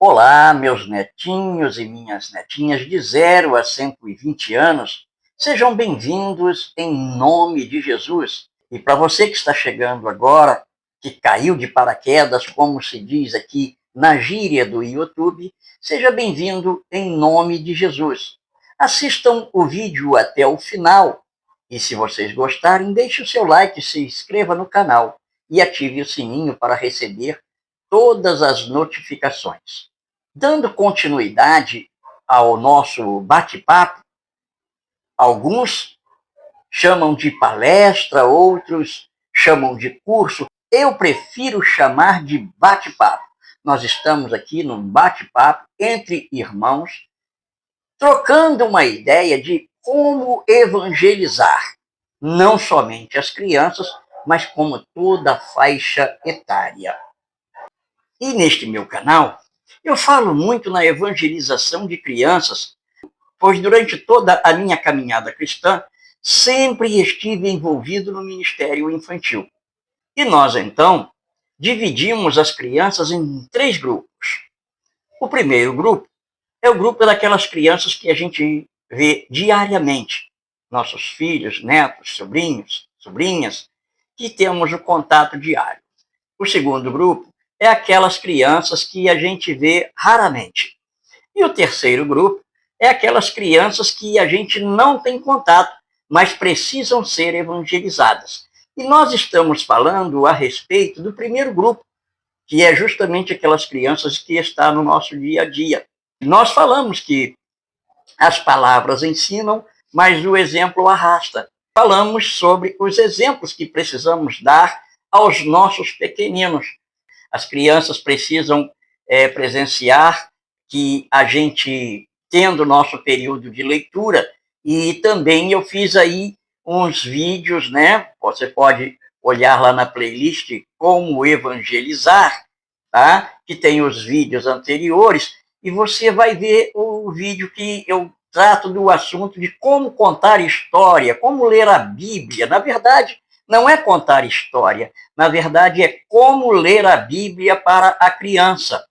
Olá, meus netinhos e minhas netinhas de 0 a 120 anos, sejam bem-vindos em nome de Jesus. E para você que está chegando agora, que caiu de paraquedas, como se diz aqui na gíria do YouTube, seja bem-vindo em nome de Jesus. Assistam o vídeo até o final e, se vocês gostarem, deixe o seu like, se inscreva no canal e ative o sininho para receber todas as notificações. Dando continuidade ao nosso bate-papo, alguns chamam de palestra, outros chamam de curso. Eu prefiro chamar de bate-papo. Nós estamos aqui num bate-papo entre irmãos, trocando uma ideia de como evangelizar, não somente as crianças, mas como toda a faixa etária. E neste meu canal, eu falo muito na evangelização de crianças, pois durante toda a minha caminhada cristã, sempre estive envolvido no ministério infantil. E nós, então, dividimos as crianças em 3 grupos. O primeiro grupo é o grupo daquelas crianças que a gente vê diariamente, nossos filhos, netos, sobrinhos, sobrinhas, que temos o contato diário. O segundo grupo é aquelas crianças que a gente vê raramente. E o terceiro grupo é aquelas crianças que a gente não tem contato, mas precisam ser evangelizadas. E nós estamos falando a respeito do primeiro grupo, que é justamente aquelas crianças que estão no nosso dia a dia. Nós falamos que as palavras ensinam, mas o exemplo arrasta. Falamos sobre os exemplos que precisamos dar aos nossos pequeninos. As crianças precisam presenciar que a gente, tendo nosso período de leitura, e também eu fiz aí uns vídeos, né? Você pode olhar lá na playlist Como Evangelizar, tá? Que tem os vídeos anteriores, e você vai ver o vídeo que eu trato do assunto de como contar história, como ler a Bíblia. Na verdade, não é contar história, na verdade é como ler a Bíblia para a criança.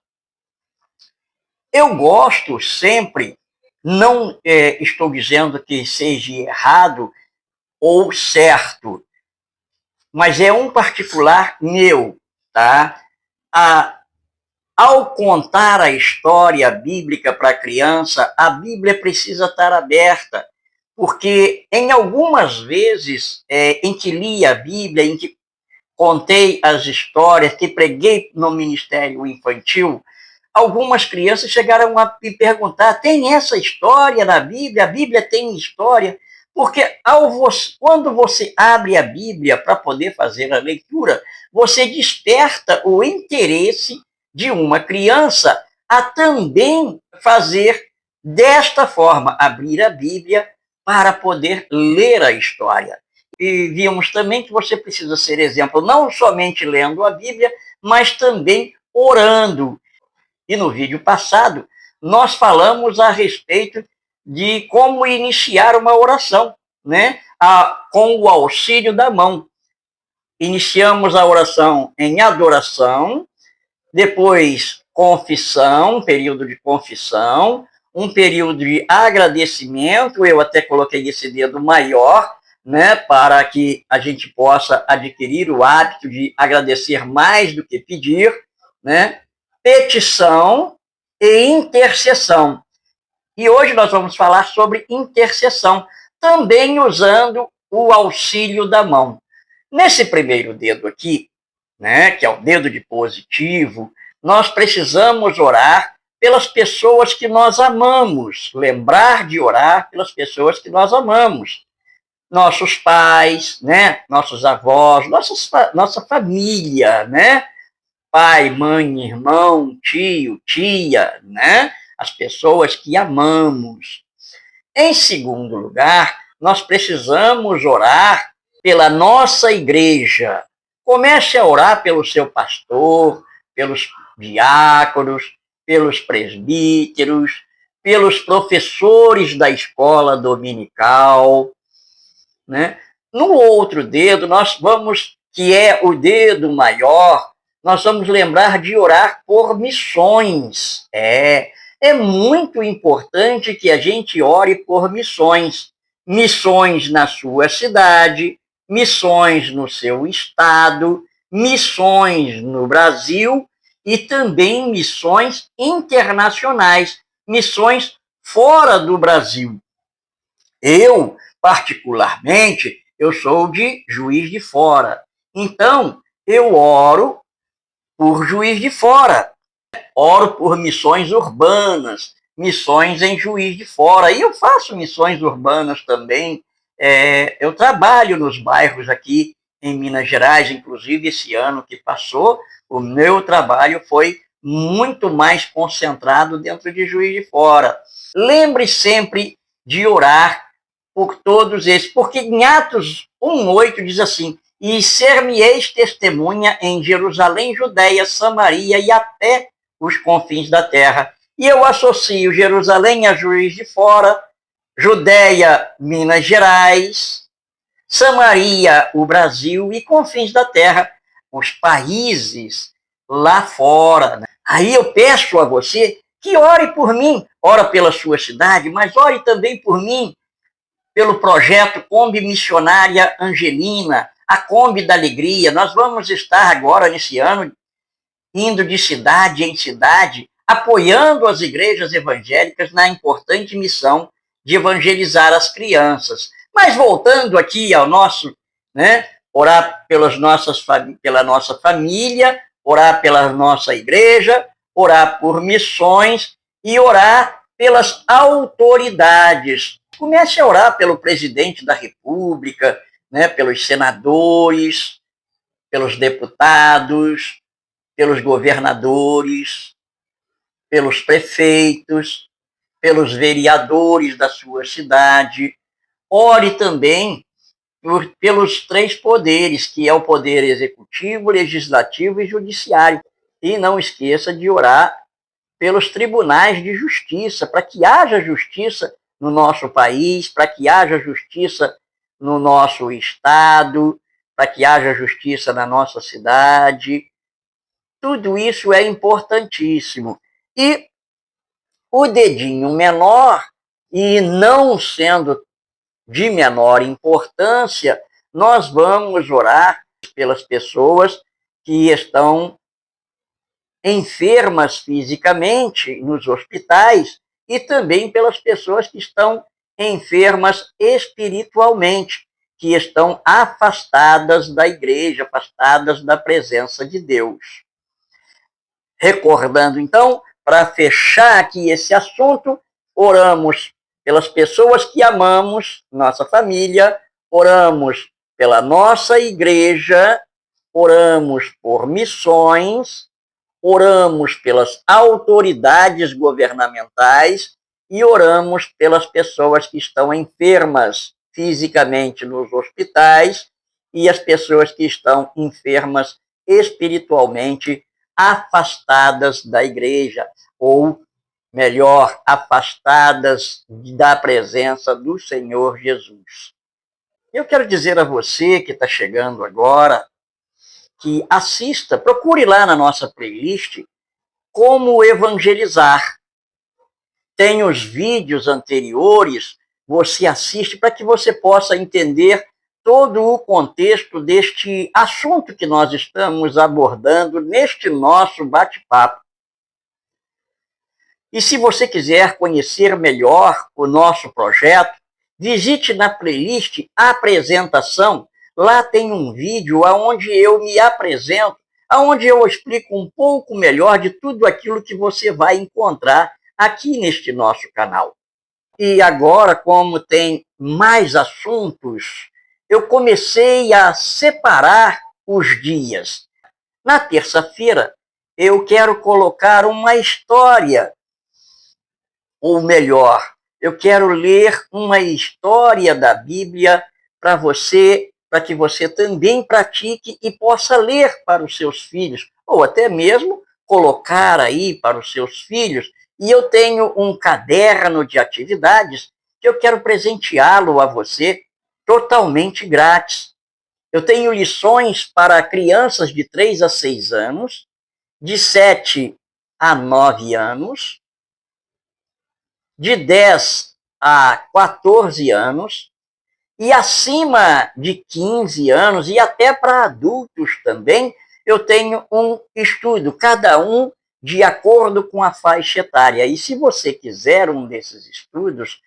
Eu gosto sempre, não estou dizendo que seja errado ou certo, mas é um particular meu, tá? Ao contar a história bíblica para a criança, a Bíblia precisa estar aberta, porque em algumas vezes em que li a Bíblia, em que contei as histórias, que preguei no ministério infantil, algumas crianças chegaram a me perguntar: tem essa história na Bíblia? A Bíblia tem história? Porque quando você abre a Bíblia para poder fazer a leitura, você desperta o interesse de uma criança a também fazer desta forma, abrir a Bíblia para poder ler a história. E vimos também que você precisa ser exemplo, não somente lendo a Bíblia, mas também orando. E no vídeo passado, nós falamos a respeito de como iniciar uma oração, né? Com o auxílio da mão. Iniciamos a oração em adoração, depois confissão, um período de confissão, um período de agradecimento, eu até coloquei esse dedo maior, né, para que a gente possa adquirir o hábito de agradecer mais do que pedir, né, petição e intercessão. E hoje nós vamos falar sobre intercessão, também usando o auxílio da mão. Nesse primeiro dedo aqui, né, que é o dedo de positivo, nós precisamos orar pelas pessoas que nós amamos, lembrar de orar pelas pessoas que nós amamos. Nossos pais, né, nossos avós, nossa família, né? Pai, mãe, irmão, tio, tia, né? As pessoas que amamos. Em segundo lugar, nós precisamos orar pela nossa igreja. Comece a orar pelo seu pastor, pelos diáconos, pelos presbíteros, pelos professores da escola dominical, né? No outro dedo, nós vamos, que é o dedo maior, nós vamos lembrar de orar por missões. É muito importante que a gente ore por missões. Missões na sua cidade, missões no seu estado, missões no Brasil e também missões internacionais, missões fora do Brasil. Eu, particularmente, eu sou de Juiz de Fora. Então, eu oro por Juiz de Fora. Oro por missões urbanas, missões em Juiz de Fora. E eu faço missões urbanas também. Eu trabalho nos bairros aqui em Minas Gerais, inclusive esse ano que passou, o meu trabalho foi muito mais concentrado dentro de Juiz de Fora. Lembre sempre de orar por todos esses, porque em Atos 1:8 diz assim: e ser-me-eis testemunha em Jerusalém, Judéia, Samaria e até os confins da terra. E eu associo Jerusalém a Juiz de Fora, Judéia, Minas Gerais, Samaria, o Brasil, e confins da terra, os países lá fora. Né? Aí eu peço a você que ore por mim, ora pela sua cidade, mas ore também por mim, pelo projeto Kombi Missionária Angelina, a Kombi da Alegria. Nós vamos estar agora, nesse ano, indo de cidade em cidade, apoiando as igrejas evangélicas na importante missão de evangelizar as crianças. Mas voltando aqui ao nosso, orar pela nossa família, orar pela nossa igreja, orar por missões e orar pelas autoridades. Comece a orar pelo presidente da República, pelos senadores, pelos deputados, pelos governadores, pelos prefeitos, pelos vereadores da sua cidade. Ore também pelos 3 poderes, que é o poder executivo, legislativo e judiciário. E não esqueça de orar pelos tribunais de justiça, para que haja justiça no nosso país, para que haja justiça no nosso estado, para que haja justiça na nossa cidade. Tudo isso é importantíssimo. E o dedinho menor, e não sendo de menor importância, nós vamos orar pelas pessoas que estão enfermas fisicamente nos hospitais e também pelas pessoas que estão enfermas espiritualmente, que estão afastadas da igreja, afastadas da presença de Deus. Recordando, então, para fechar aqui esse assunto, oramos pelas pessoas que amamos, nossa família, oramos pela nossa igreja, oramos por missões, oramos pelas autoridades governamentais e oramos pelas pessoas que estão enfermas fisicamente nos hospitais e as pessoas que estão enfermas espiritualmente, afastadas da igreja, ou melhor, afastadas da presença do Senhor Jesus. Eu quero dizer a você que está chegando agora, que assista, procure lá na nossa playlist Como Evangelizar. Tem os vídeos anteriores, você assiste para que você possa entender todo o contexto deste assunto que nós estamos abordando neste nosso bate-papo. E se você quiser conhecer melhor o nosso projeto, visite na playlist Apresentação. Lá tem um vídeo onde eu me apresento, onde eu explico um pouco melhor de tudo aquilo que você vai encontrar aqui neste nosso canal. E agora, como tem mais assuntos, eu comecei a separar os dias. Na terça-feira, eu quero colocar uma história, ou melhor, eu quero ler uma história da Bíblia para você, para que você também pratique e possa ler para os seus filhos, ou até mesmo colocar aí para os seus filhos. E eu tenho um caderno de atividades que eu quero presenteá-lo a você totalmente grátis. Eu tenho lições para crianças de 3 a 6 anos, de 7 a 9 anos, de 10 a 14 anos, e acima de 15 anos, e até para adultos também, eu tenho um estudo, cada um de acordo com a faixa etária. E se você quiser um desses estudos,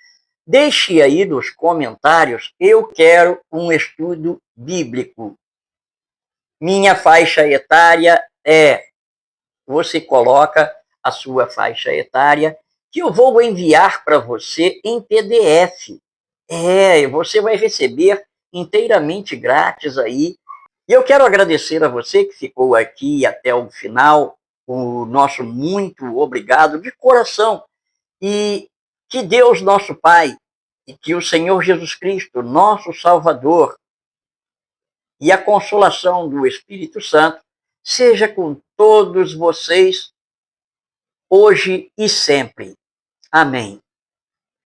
deixe aí nos comentários, eu quero um estudo bíblico. Minha faixa etária é, você coloca a sua faixa etária, que eu vou enviar para você em PDF. Você vai receber inteiramente grátis aí. E eu quero agradecer a você que ficou aqui até o final. O nosso muito obrigado de coração. E que Deus, nosso Pai, e que o Senhor Jesus Cristo, nosso Salvador, e a consolação do Espírito Santo seja com todos vocês, hoje e sempre. Amém.